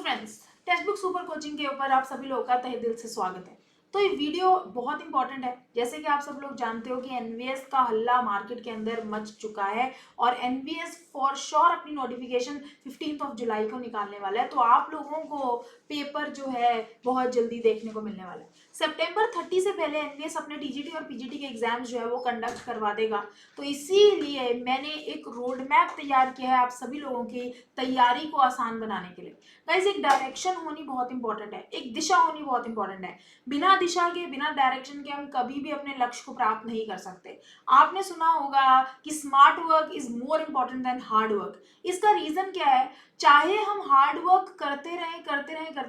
Friends, text book super coaching के ऊपर आप सभी लोगों का तहे दिल से स्वागत है। तो ये वीडियो बहुत इंपॉर्टेंट है। जैसे कि आप सब लोग जानते हो कि एनवीएस का हल्ला मार्केट के अंदर मच चुका है और एनवीएस फॉर श्योर अपनी नोटिफिकेशन 15 जुलाई को निकालने वाला है। तो आप लोगों को पेपर जो है बहुत जल्दी देखने को मिलने वाला है। सितंबर 30 से पहले एनवीएस अपने टीजीटी और पीजीटी के एग्जाम्स जो है वो कंडक्ट करवा देगा। तो इसीलिए मैंने एक रोड मैप तैयार किया है आप सभी लोगों की तैयारी को आसान बनाने के लिए। गाइस, एक डायरेक्शन होनी बहुत इंपॉर्टेंट है, एक दिशा होनी बहुत इंपॉर्टेंट है। बिना दिशा के, बिना डायरेक्शन के हम कभी भी अपने लक्ष्य को प्राप्त नहीं कर सकते। आपने सुना होगा कि smart work is more important than hard work. इसका रीजन क्या है? चाहे हम हार्ड वर्क करते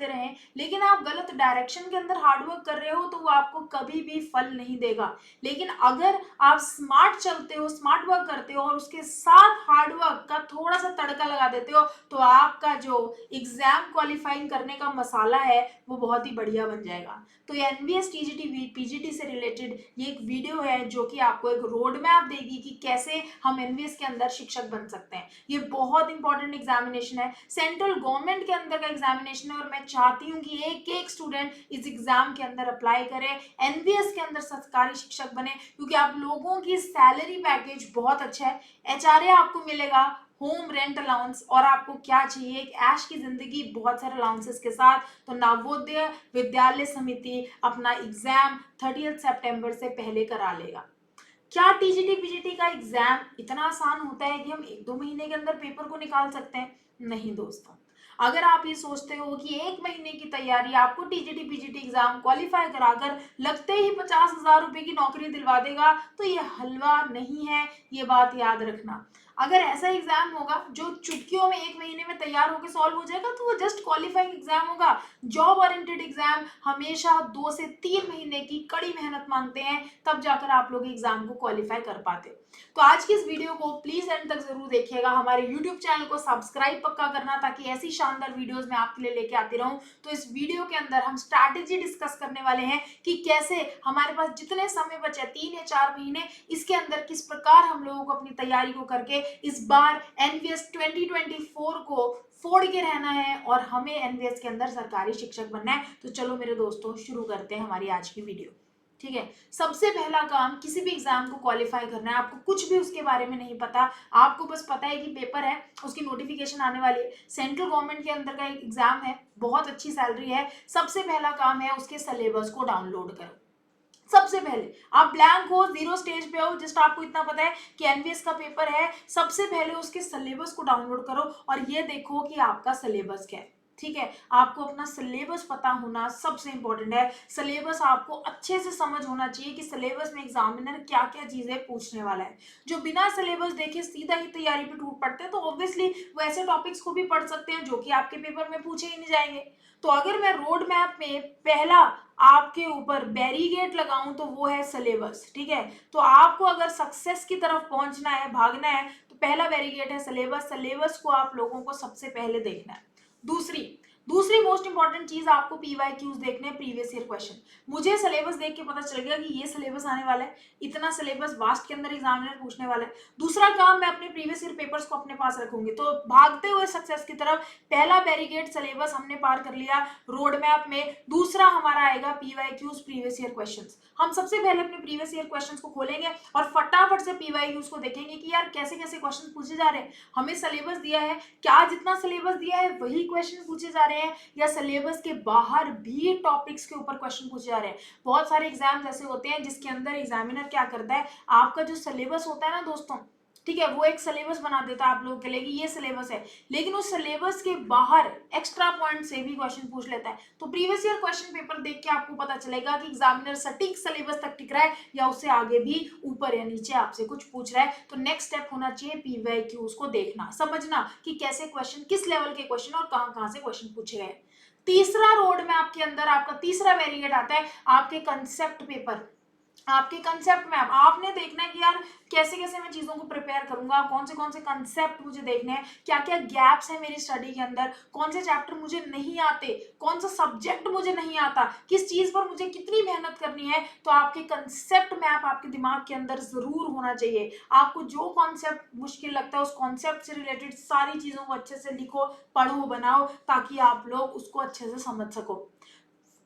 रहें, लेकिन आप गलत डायरेक्शन के अंदर हार्ड वर्क कर रहे हो तो वो आपको कभी भी फल नहीं देगा। लेकिन अगर आप स्मार्ट चलते हो, स्मार्ट वर्क करते हो और उसके साथ हार्ड वर्क का थोड़ा सा तड़का लगा देते हो तो आपका जो एग्जाम क्वालिफाइंग करने का मसाला है वो बहुत ही बढ़िया बन जाएगा। तो ये एनवीएस टीजीटी पीजीटी से रिलेटेड ये एक वीडियो है जो कि आपको एक रोड मैप देगी कि कैसे हम एनवीएस के अंदर शिक्षक बन सकते हैं। ये बहुत इंपॉर्टेंट एग्जामिनेशन है, सेंट्रल गवर्नमेंट के अंदर का एग्जामिनेशन है और मैं चाहती हूँ कि एक एक स्टूडेंट इस एग्जाम के अंदर अप्लाई करे, एनवीएस के अंदर सरकारी शिक्षक बने, क्योंकि आप लोगों की सैलरी पैकेज बहुत अच्छा है। एचआरए आपको मिलेगा, होम रेंट अलाउंस, और आपको क्या चाहिए? एक ऐश की जिंदगी बहुत सारे अलाउंसेस के साथ। तो नवोदय विद्यालय समिति अपना एग्जाम 30 सितंबर से पहले करा लेगा। क्या टीजीटी पीजीटी का एग्जाम इतना आसान होता है कि हम 1-2 महीने के अंदर पेपर को निकाल सकते हैं? नहीं दोस्तों। अगर आप ये सोचते हो कि 1 महीने की तैयारी आपको टीजीटी पीजीटी एग्जाम क्वालिफाई कराकर लगते ही 50,000 रुपए की नौकरी दिलवा देगा तो ये हलवा नहीं है, ये बात याद रखना। अगर ऐसा एग्जाम होगा जो चुटकियों में 1 महीने में तैयार होकर सॉल्व हो जाएगा तो वो जस्ट क्वालिफाइंग एग्जाम होगा। जॉब ओरिएंटेड एग्जाम हमेशा 2 से 3 महीने की कड़ी मेहनत मांगते हैं, तब जाकर आप लोग एग्जाम को क्वालिफाई कर पाते हो। तो आज की इस वीडियो को प्लीज एंड तक जरूर देखिएगा। हमारे यूट्यूब चैनल को सब्सक्राइब पक्का करना ताकि ऐसी शानदार वीडियोस मैं आपके लिए लेके आती रहूं। तो इस वीडियो के अंदर हम स्ट्रैटेजी डिस्कस करने वाले हैं कि कैसे हमारे पास जितने समय बचे 3 या 4 महीने, इसके अंदर किस प्रकार हम लोगों को अपनी तैयारी को करके इस बार एनवीएस 2024 को फोड़ के रहना है और हमें एनवीएस के अंदर सरकारी शिक्षक बनना है। तो चलो मेरे दोस्तों, शुरू करते हैं हमारी आज की वीडियो। ठीक है, सबसे पहला काम, किसी भी एग्जाम को क्वालिफाई करना है। आपको कुछ भी उसके बारे में नहीं पता, आपको बस पता है कि पेपर है, उसकी नोटिफिकेशन आने वाली है, सेंट्रल गवर्नमेंट के अंदर का एक एग्जाम है, बहुत अच्छी सैलरी है। सबसे पहला काम है उसके सिलेबस को डाउनलोड करो। सबसे पहले आप ब्लैंक हो, जीरो स्टेज पे हो, जस्ट आपको इतना पता है कि एनवीएस का पेपर है, सबसे पहले उसके सिलेबस को डाउनलोड करो और ये देखो कि आपका सिलेबस क्या है। ठीक है, आपको अपना सिलेबस पता होना सबसे इंपॉर्टेंट है। सिलेबस आपको अच्छे से समझ होना चाहिए कि सिलेबस में एग्जामिनर क्या क्या चीजें पूछने वाला है। जो बिना सिलेबस देखे सीधा ही तैयारी पे टूट पड़ते हैं तो ऑब्वियसली वो ऐसे टॉपिक्स को भी पढ़ सकते हैं जो कि आपके पेपर में पूछे ही नहीं जाएंगे। तो अगर मैं रोड मैप में पहला आपके ऊपर बैरिगेट लगाऊं तो वो है सिलेबस। ठीक है, तो आपको अगर सक्सेस की तरफ पहुंचना है, भागना है, तो पहला बैरिगेट है सिलेबस। सिलेबस को आप लोगों को सबसे पहले देखना है। दूसरी दूसरी मोस्ट इंपॉर्टेंट चीज, आपको पीवाईक्यूज देखने हैं, प्रीवियस ईयर क्वेश्चन। मुझे सिलेबस देख के पता चल गया कि ये सिलेबस आने वाला है, इतना सिलेबस वास्ट के अंदर एग्जामिनर पूछने वाला है। दूसरा काम, मैं अपने प्रीवियस ईयर पेपर्स को अपने पास रखूंगी। तो भागते हुए सक्सेस की तरफ पहला बैरिगेट सिलेबस हमने पार कर लिया रोड मैप में। दूसरा हमारा आएगा पीवाईक्यूज, प्रीवियस ईयर क्वेश्चंस। हम सबसे पहले अपने प्रीवियस ईयर क्वेश्चंस को खोलेंगे और फटाफट से पीवाईक्यूज को देखेंगे कि यार कैसे कैसे क्वेश्चन पूछे जा रहे हैं। हमें सिलेबस दिया है, क्या जितना सिलेबस दिया है वही क्वेश्चन पूछे जा रहे हैं या सिलेबस के बाहर भी टॉपिक्स के ऊपर क्वेश्चन पूछे जा रहे हैं। बहुत सारे एग्जाम्स ऐसे होते हैं जिसके अंदर एग्जामिनर क्या करता है, आपका जो सिलेबस होता है ना दोस्तों, ठीक है, वो एक सिलेबस बना देता है आप लोगों के लिए कि ये सिलेबस है, लेकिन उस सिलेबस के बाहर एक्स्ट्रा पॉइंट से भी क्वेश्चन पूछ लेता है। तो प्रीवियस ईयर क्वेश्चन पेपर देख के आपको पता चलेगा कि एग्जामिनर सटीक सिलेबस तक टिक रहा है या उससे आगे भी ऊपर या नीचे आपसे कुछ पूछ रहा है। तो नेक्स्ट स्टेप होना चाहिए पीवाईक्यूज को देखना, समझना कि कैसे क्वेश्चन, किस लेवल के क्वेश्चन और कहां से क्वेश्चन पूछे गए। तीसरा रोड मैप के अंदर आपका तीसरा वेरिएट आता है आपके कंसेप्ट पेपर। आपके कंसेप्ट मैप आपने देखना है कि यार कैसे कैसे मैं चीज़ों को प्रिपेयर करूंगा, कौन से कंसेप्ट मुझे देखने हैं, क्या क्या गैप्स है मेरी स्टडी के अंदर, कौन से चैप्टर मुझे नहीं आते, कौन सा सब्जेक्ट मुझे नहीं आता, किस चीज़ पर मुझे कितनी मेहनत करनी है। तो आपके कंसेप्ट मैप आपके दिमाग के अंदर ज़रूर होना चाहिए। आपको जो कॉन्सेप्ट मुश्किल लगता है उस कॉन्सेप्ट से रिलेटेड सारी चीज़ों को अच्छे से लिखो, पढ़ो, बनाओ, ताकि आप लोग उसको अच्छे से समझ सको।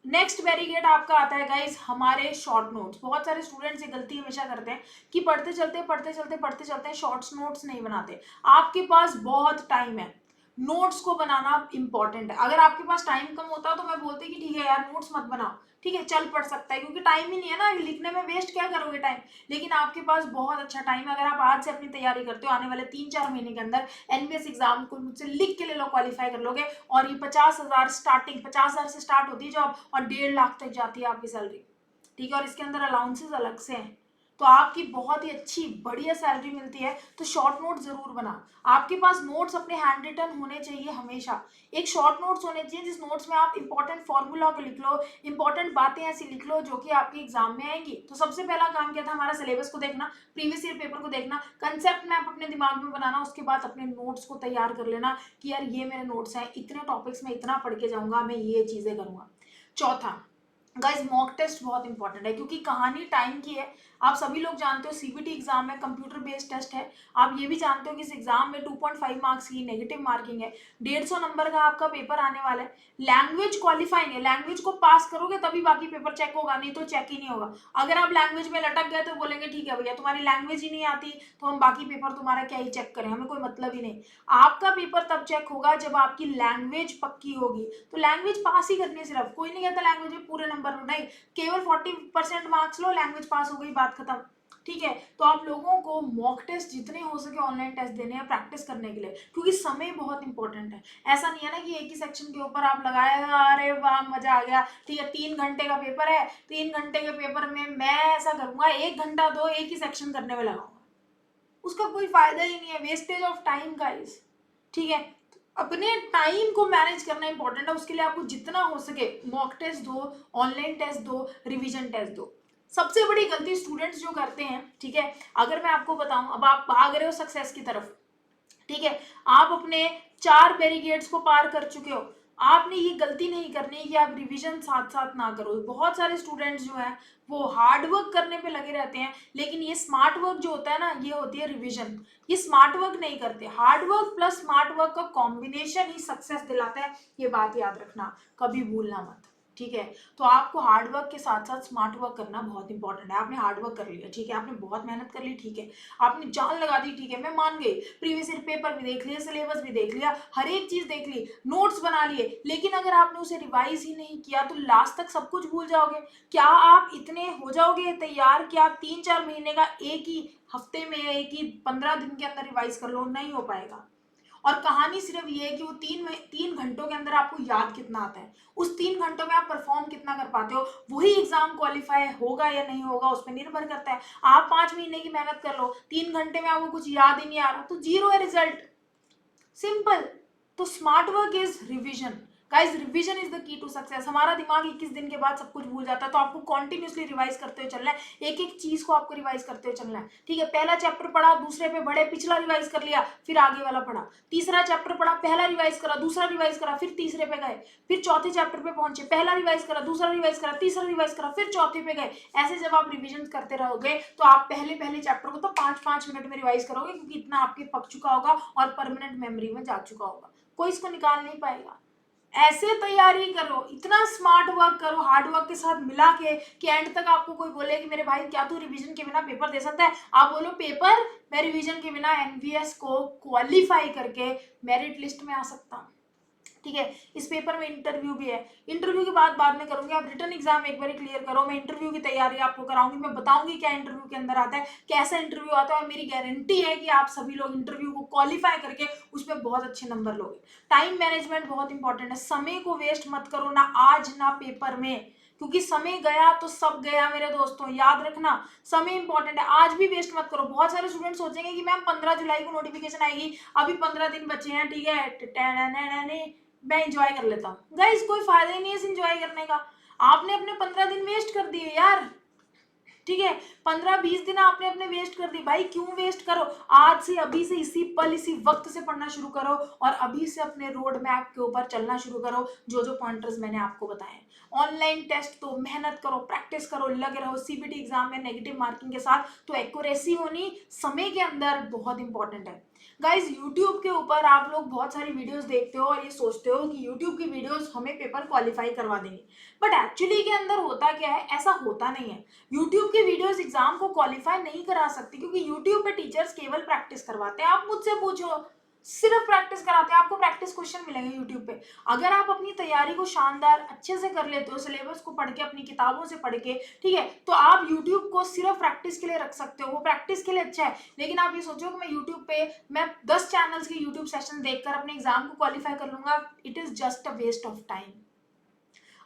नेक्स्ट बैरिकेड आपका आता है गाइस हमारे शॉर्ट नोट्स। बहुत सारे स्टूडेंट्स ये गलती हमेशा करते हैं कि पढ़ते चलते शॉर्ट्स नोट्स नहीं बनाते। आपके पास बहुत टाइम है, नोट्स को बनाना इंपॉर्टेंट है। अगर आपके पास टाइम कम होता तो मैं बोलती कि ठीक है यार नोट्स मत बनाओ, ठीक है चल पढ़ सकता है, क्योंकि टाइम ही नहीं है ना लिखने में, वेस्ट क्या करोगे टाइम। लेकिन आपके पास बहुत अच्छा टाइम है, अगर आप आज से अपनी तैयारी करते हो आने वाले 3-4 महीने के अंदर एनबीएस एग्जाम को मुझसे लिख के ले लो, क्वालिफाई कर लोगे। और ये 50,000 स्टार्टिंग, 50,000 से स्टार्ट होती है जॉब और 1.5 लाख तक जाती है आपकी सैलरी, ठीक है। और इसके अंदर अलाउंसेस अलग से हैं, तो आपकी बहुत ही अच्छी बढ़िया सैलरी मिलती है। तो शॉर्ट नोट जरूर बना। आपके पास नोट्स अपने हैंड रिटन होने चाहिए हमेशा। एक शॉर्ट नोट्स होने चाहिए जिस नोट्स में आप इंपॉर्टेंट फॉर्मूला को लिख लो, इंपॉर्टेंट बातें ऐसी लिख लो जो कि आपके एग्जाम में आएंगी। तो सबसे पहला काम क्या था हमारा, सिलेबस को देखना, प्रीवियस ईयर पेपर को देखना, कंसेप्ट मैप अपने दिमाग में बनाना, उसके बाद अपने नोट्स को तैयार कर लेना कि यार ये मेरे नोट्स हैं, इतने टॉपिक्स में इतना पढ़ के जाऊंगा, मैं ये चीजें करूंगा। चौथा गाइस मॉक टेस्ट बहुत इंपॉर्टेंट है, क्योंकि कहानी टाइम की है। आप सभी लोग जानते हो सीबीटी एग्जाम है, कंप्यूटर बेस्ड टेस्ट है। आप ये भी जानते हो कि इस एग्जाम में 2.5 मार्क्स की नेगेटिव मार्किंग है, 150 नंबर का आपका पेपर आने वाला है। लैंग्वेज क्वालिफाइंग है, लैंग्वेज को पास करोगे तभी बाकी पेपर चेक होगा, नहीं तो चेक ही नहीं होगा। अगर आप लैंग्वेज में लटक गए तो बोलेंगे ठीक है भैया तुम्हारी लैंग्वेज ही नहीं आती, तो हम बाकी पेपर तुम्हारा क्या ही चेक करें, हमें कोई मतलब ही नहीं। आपका पेपर तब चेक होगा जब आपकी लैंग्वेज पक्की होगी। तो लैंग्वेज पास ही करनी है, सिर्फ कोई नहीं कहता लैंग्वेज में पूरे नंबर लो, नहीं, केवल 40% मार्क्स लो, लैंग्वेज पास हो गई, बात खत्म, ठीक है। तो आप लोगों को मॉक टेस्ट जितने हो सके ऑनलाइन टेस्ट देने हैं प्रैक्टिस करने के लिए, क्योंकि समय बहुत इंपॉर्टेंट है। ऐसा नहीं है ना कि एक ही सेक्शन के ऊपर आप लगाए अरे वाह मजा आ गया, ठीक है 3 घंटे का पेपर है, 3 घंटे के पेपर में मैं ऐसा करूंगा 1 घंटा दो एक ही सेक्शन करने में लगाऊंगा, उसका कोई फायदा ही नहीं है, वेस्टेज ऑफ टाइम गाइस, ठीक है। अपने टाइम को मैनेज करना इंपॉर्टेंट है, उसके लिए आपको जितना हो सके मॉक टेस्ट दो, ऑनलाइन टेस्ट दो, रिवीजन टेस्ट दो। सबसे बड़ी गलती स्टूडेंट्स जो करते हैं, ठीक है, अगर मैं आपको बताऊं, अब आप भाग रहे हो सक्सेस की तरफ, ठीक है, आप अपने 4 बैरिकेड्स को पार कर चुके हो, आपने ये गलती नहीं करनी है कि आप रिवीजन साथ साथ ना करो। बहुत सारे स्टूडेंट्स जो हैं वो हार्ड वर्क करने पे लगे रहते हैं, लेकिन ये स्मार्ट वर्क जो होता है ना ये होती है रिवीजन। ये स्मार्ट वर्क नहीं करते, hard work plus smart work का कॉम्बिनेशन ही सक्सेस दिलाता है, ये बात याद रखना, कभी भूलना मत, ठीक है। तो आपको हार्ड वर्क के साथ साथ स्मार्ट वर्क करना बहुत इंपॉर्टेंट है। आपने हार्ड वर्क कर लिया, ठीक है, आपने बहुत मेहनत कर ली, ठीक है, आपने जान लगा दी, ठीक है, मैं मान गई, प्रीवियस ईयर पेपर भी देख लिया, सिलेबस भी देख लिया, हर एक चीज देख ली, नोट्स बना लिए, लेकिन अगर आपने उसे रिवाइज ही नहीं किया तो लास्ट तक सब कुछ भूल जाओगे। क्या आप इतने हो जाओगे तैयार कि आप 3-4 महीने का एक ही हफ्ते में, एक ही 15 दिन के अंदर रिवाइज कर लो? नहीं हो पाएगा। और कहानी सिर्फ ये है कि वो 3 घंटों के अंदर आपको याद कितना आता है, उस 3 घंटों में आप परफॉर्म कितना कर पाते हो, वही एग्जाम क्वालिफाई होगा या नहीं होगा उस पर निर्भर करता है। आप 5 महीने की मेहनत कर लो, 3 घंटे में आपको कुछ याद ही नहीं आ रहा, तो जीरो है रिजल्ट, सिंपल। तो smart work is revision guys, revision is the key to success. हमारा दिमाग 21 दिन के बाद सब कुछ भूल जाता है, तो आपको कॉन्टिन्यूसली रिवाइज करते हुए चलना है, एक एक चीज को आपको रिवाइज करते हुए चलना है, ठीक है। पहला चैप्टर पढ़ा, दूसरे पे बढ़े, पिछला रिवाइज कर लिया, फिर आगे वाला पढ़ा, तीसरा चैप्टर पढ़ा, पहला रिवाइज करा, दूसरा रिवाइज करा, फिर तीसरे पे गए, फिर चौथे चैप्टर पे पहुंचे, पहला रिवाइज करा, दूसरा रिवाइज करा, तीसरा रिवाइज करा, फिर चौथे पे गए। ऐसे जब आप रिविजन करते रहोगे तो आप पहले पहले चैप्टर को तो 5-5 मिनट में रिवाइज करोगे, क्योंकि इतना आपके पक चुका होगा और परमानेंट मेमोरी में जा चुका होगा, कोई इसको निकाल नहीं पाएगा। ऐसे तैयारी करो, इतना स्मार्ट वर्क करो हार्ड वर्क के साथ मिला के कि एंड तक आपको कोई बोले कि मेरे भाई क्या तू रिवीजन के बिना पेपर दे सकता है, आप बोलो पेपर मैं रिवीजन के बिना एनवीएस को क्वालिफाई करके मेरिट लिस्ट में आ सकता हूँ, ठीक है। इस पेपर में इंटरव्यू भी है, इंटरव्यू की बात बाद में करूंगी, आप रिटर्न एग्जाम एक बार क्लियर करो, मैं इंटरव्यू की तैयारी आपको कराऊंगी, मैं बताऊंगी क्या इंटरव्यू के अंदर आता है, कैसा इंटरव्यू आता है, और मेरी गारंटी है कि आप सभी लोग इंटरव्यू को क्वालिफाई करके उसमें बहुत अच्छे नंबर लोगे। टाइम मैनेजमेंट बहुत इंपॉर्टेंट है, समय को वेस्ट मत करो, ना आज ना पेपर में, क्योंकि समय गया तो सब गया मेरे दोस्तों, याद रखना समय इंपॉर्टेंट है, आज भी वेस्ट मत करो। बहुत सारे स्टूडेंट सोचेंगे कि मैम 15 जुलाई को नोटिफिकेशन आएगी, अभी 15 दिन बचे हैं, ठीक है, मैं इंजॉय कर लेता हूँ। गाइस कोई फायदा ही नहीं है इस इंजॉय करने का, आपने अपने 15 दिन वेस्ट कर दिए यार, ठीक है, 15-20 दिन आपने अपने वेस्ट कर दिए। भाई क्यों वेस्ट करो, आज से अभी से इसी पल इसी वक्त से पढ़ना शुरू करो और अभी से अपने रोड मैप के ऊपर चलना शुरू करो, जो जो पॉइंटर्स मैंने आपको बताए। ऑनलाइन टेस्ट तो मेहनत करो, प्रैक्टिस करो, लगे रहो। सीबीटी एग्जाम में नेगेटिव मार्किंग के साथ तो एक्यूरेसी होनी समय के अंदर बहुत इंपॉर्टेंट है। गाइज यूट्यूब के ऊपर आप लोग बहुत सारी वीडियोस देखते हो और ये सोचते हो कि यूट्यूब की वीडियोस हमें पेपर क्वालिफाई करवा देंगे, बट एक्चुअली के अंदर होता क्या है, ऐसा होता नहीं है। यूट्यूब की वीडियोस एग्जाम को क्वालिफाई नहीं करा सकती, क्योंकि यूट्यूब पे टीचर्स केवल प्रैक्टिस करवाते हैं। आप मुझसे पूछो, सिर्फ प्रैक्टिस कराते हैं, आपको प्रैक्टिस क्वेश्चन मिलेंगे यूट्यूब पे। अगर आप अपनी तैयारी को शानदार अच्छे से कर लेते हो, सिलेबस को पढ़ के, अपनी किताबों से पढ़ के, ठीक है, तो आप यूट्यूब को सिर्फ प्रैक्टिस के लिए रख सकते हो, वो प्रैक्टिस के लिए अच्छा है। लेकिन आप ये सोचो कि मैं यूट्यूब पे मैं 10 चैनल्स के यूट्यूब सेशन देखकर अपने एग्जाम को क्वालिफाई कर लूंगा, it is just a waste of time.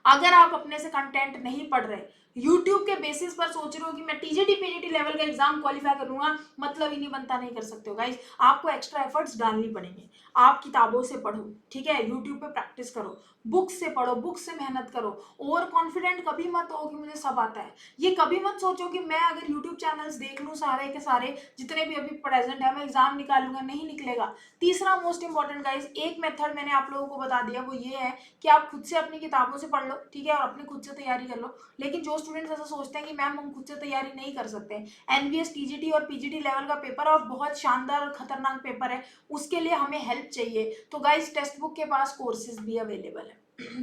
अगर आप अपने से कंटेंट नहीं पढ़ रहे, यूट्यूब के बेसिस पर सोच रहे हो कि मैं टीजीटी पीजीटी लेवल का एग्जाम क्वालिफाई करूंगा, मतलब ही नहीं बनता, नहीं कर सकते हो गाइस। आपको एक्स्ट्रा एफर्ट्स डालनी पड़ेंगे। आप किताबों से पढ़ो, ठीक है, यूट्यूब पे प्रैक्टिस करो, बुक से पढ़ो, बुक से मेहनत करो। ओवर कॉन्फिडेंट कभी मत हो कि मुझे सब आता है। ये कभी मत सोचो कि मैं अगर यूट्यूब चैनल्स देख लूँ सारे के सारे जितने भी अभी प्रेजेंट है, मैं एग्जाम निकाल लूंगा, नहीं निकलेगा। तीसरा मोस्ट इंपॉर्टेंट गाइस, एक मेथड मैंने आप लोगों को बता दिया, वो ये है कि आप खुद से अपनी किताबों से पढ़ लो, ठीक है, और अपने खुद से तैयारी कर लो। लेकिन जो स्टूडेंट्स ऐसा सोचते हैं कि मैम हम खुद से तैयारी नहीं कर सकते, एनवीएस टीजीटी और पीजीटी लेवल का पेपर और बहुत शानदार और खतरनाक पेपर है, उसके लिए हमें हेल्प चाहिए, तो गाइस टेक्स्ट बुक के पास कोर्सेज भी अवेलेबल है,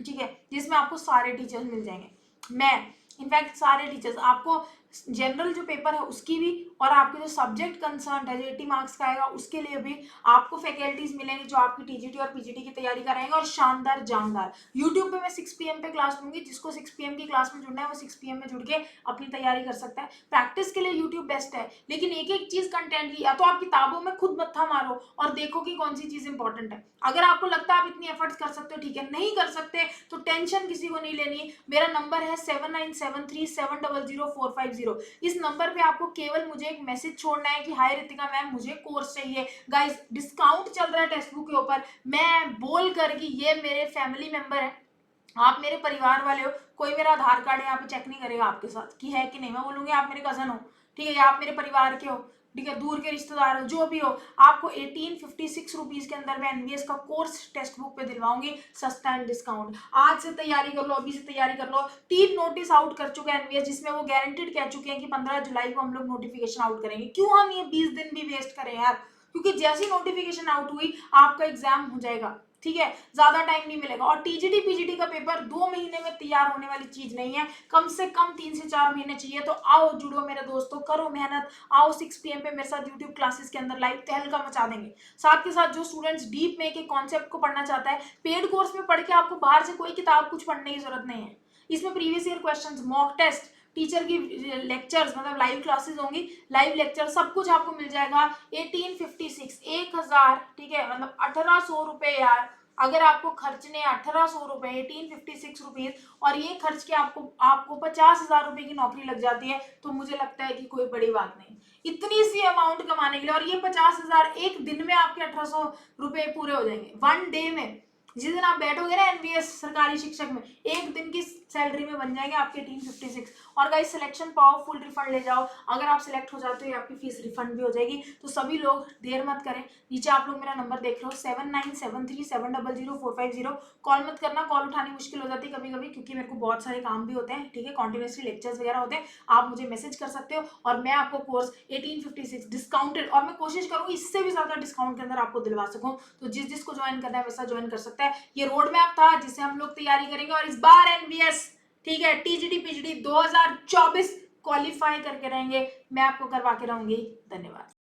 ठीक है, जिसमें आपको सारे टीचर्स मिल जाएंगे। मैं इनफैक्ट सारे टीचर्स आपको जनरल जो पेपर है उसकी भी, और आपके जो सब्जेक्ट कंसर्न है जो 80 मार्क्स का आएगा उसके लिए भी आपको फैकल्टीज मिलेंगे जो आपकी टीजीटी और पीजीटी की तैयारी कराएंगे, और शानदार जानदार। यूट्यूब पे मैं 6 PM पे क्लास लूंगी, जिसको 6 PM की क्लास में जुड़ना है वो 6 PM में जुड़ के अपनी तैयारी कर सकता है। प्रैक्टिस के लिए यूट्यूब बेस्ट है, लेकिन एक एक चीज कंटेंट की, या तो आप किताबों में खुद मत्था मारो और देखो कि कौन सी चीज इंपॉर्टेंट है। अगर आपको लगता है आप इतनी एफर्ट्स कर सकते हो, ठीक है, नहीं कर सकते तो टेंशन किसी को नहीं लेनी। मेरा नंबर है 7973700450। इस नंबर पे आपको केवल मुझे एक मैसेज छोड़ना है कि हाय रितिका मैम मुझे कोर्स चाहिए। गाइस डिस्काउंट चल रहा है टेक्स्ट बुक के ऊपर, मैं बोल कर कि ये मेरे फैमिली मेंबर है, आप मेरे परिवार वाले हो, कोई मेरा आधार कार्ड यहाँ पे चेक नहीं करेगा आपके साथ कि है कि नहीं। मैं बोलूंगी आप मेरे कजन हो, ठीक है, या आप मेरे परिवार के हो, ठीक है, दूर के रिश्तेदार हो, जो भी हो, आपको 1856 रुपीज के अंदर मैं एनवीएस का कोर्स टेक्स्ट बुक पे दिलवाऊंगी, सस्ता एंड डिस्काउंट। आज से तैयारी कर लो, अभी से तैयारी कर लो। 3 नोटिस आउट कर चुके हैं एनवीएस, जिसमें वो गारंटीड कह चुके हैं कि 15 जुलाई को हम लोग नोटिफिकेशन आउट करेंगे। क्यों हम ये 20 दिन भी वेस्ट करें यार, क्योंकि जैसी नोटिफिकेशन आउट हुई आपका एग्जाम हो जाएगा, ठीक है, ज्यादा टाइम नहीं मिलेगा। और टीजीटी पीजीटी का पेपर 2 महीने में तैयार होने वाली चीज नहीं है, कम से कम 3 से 4 महीने चाहिए। तो आओ जुड़ो मेरे दोस्तों, करो मेहनत, आओ 6 PM पे मेरे साथ यूट्यूब क्लासेस के अंदर लाइव तहलका मचा देंगे। साथ के साथ जो स्टूडेंट्स डीप में के कॉन्सेप्ट को पढ़ना चाहता है, पेड कोर्स में पढ़ के आपको बाहर से कोई किताब कुछ पढ़ने की जरूरत नहीं है। इसमें previous year questions, mock test, teacher की लेक्चर्स, मतलब लाइव क्लासेस होंगी, लाइव लेक्चर सब कुछ आपको मिल जाएगा। 1856 1000, ठीक है, मतलब 1800 रुपए यार। अगर आपको खर्चने 1800 रुपए, 1856 रुपीज, और ये खर्च के आपको आपको 50,000 रुपए की नौकरी लग जाती है, तो मुझे लगता है कि कोई बड़ी बात नहीं इतनी सी अमाउंट कमाने के लिए। और ये 50,000 एक दिन में आपके 1800 रुपए पूरे हो जाएंगे, वन डे में। जिस दिन आप बैठोगे ना एनवीएस सरकारी शिक्षक में, एक दिन की सैलरी में बन जाएंगे आपके 1856। और गाइस सिलेक्शन पाओ, फुल रिफंड ले जाओ। अगर आप सिलेक्ट हो जाते हो आपकी फीस रिफंड भी हो जाएगी। तो सभी लोग देर मत करें, नीचे आप लोग मेरा नंबर देख लो 7973700450। कॉल मत करना, कॉल उठानी मुश्किल हो जाती है कभी कभी, क्योंकि मेरे को बहुत सारे काम भी होते हैं, ठीक है, कॉन्टिन्यूसली लेक्चर्स वगैरह होते हैं। आप मुझे मैसेज कर सकते हो और मैं आपको कोर्स 1856 डिस्काउंटेड, और मैं कोशिश करूंगी इससे भी ज्यादा डिस्काउंट के अंदर आपको दिलवा सकूं। तो जिस जिसको ज्वाइन करना है वैसा ज्वाइन कर सकता है। ये रोड मैप था जिससे हम लोग तैयारी करेंगे, और इस बार एनवीएस, ठीक है, टीजीटी पीजीटी 2024 क्वालिफाई करके रहेंगे, मैं आपको करवा के रहूंगी। धन्यवाद।